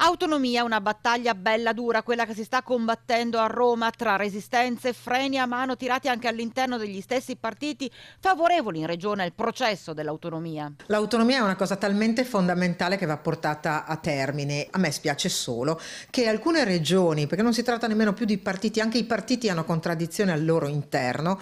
Autonomia, una battaglia bella dura, quella che si sta combattendo a Roma tra resistenze e freni a mano tirati anche all'interno degli stessi partiti favorevoli in regione al processo dell'autonomia. L'autonomia è una cosa talmente fondamentale che va portata a termine. A me spiace solo che alcune regioni, perché non si tratta nemmeno più di partiti, anche i partiti hanno contraddizioni al loro interno,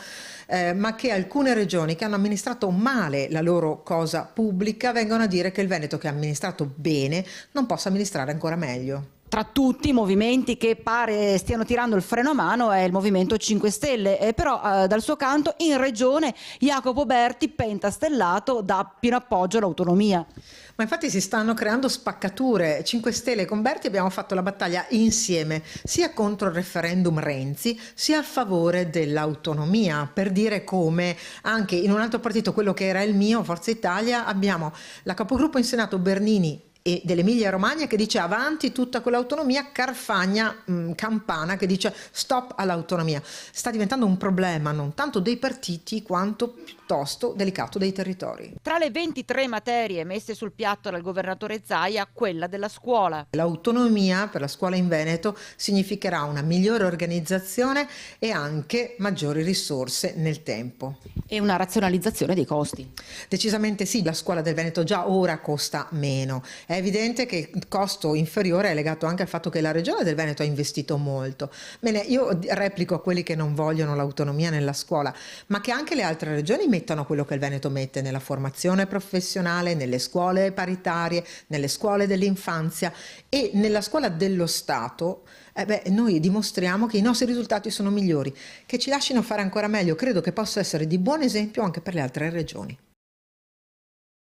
ma che alcune regioni che hanno amministrato male la loro cosa pubblica vengono a dire che il Veneto, che ha amministrato bene, non possa amministrare ancora meglio. Tra tutti i movimenti che pare stiano tirando il freno a mano è il Movimento 5 Stelle, però dal suo canto in regione Jacopo Berti, pentastellato, dà pieno appoggio all'autonomia. Ma infatti si stanno creando spaccature. 5 Stelle e con Berti abbiamo fatto la battaglia insieme, sia contro il referendum Renzi, sia a favore dell'autonomia, per dire come anche in un altro partito, quello che era il mio, Forza Italia, abbiamo la capogruppo in Senato Bernini e dell'Emilia Romagna che dice avanti tutta quell'autonomia, Carfagna Campana che dice stop all'autonomia. Sta diventando un problema non tanto dei partiti quanto piuttosto delicato dei territori. Tra le 23 materie messe sul piatto dal governatore Zaia, quella della scuola. L'autonomia per la scuola in Veneto significherà una migliore organizzazione e anche maggiori risorse nel tempo. E una razionalizzazione dei costi. Decisamente sì, la scuola del Veneto già ora costa meno. È evidente che il costo inferiore è legato anche al fatto che la regione del Veneto ha investito molto. Bene, io replico a quelli che non vogliono l'autonomia nella scuola, ma che anche le altre regioni mettano quello che il Veneto mette nella formazione professionale, nelle scuole paritarie, nelle scuole dell'infanzia e nella scuola dello Stato. Noi dimostriamo che i nostri risultati sono migliori, che ci lasciano fare ancora meglio. Credo che possa essere di buon esempio anche per le altre regioni.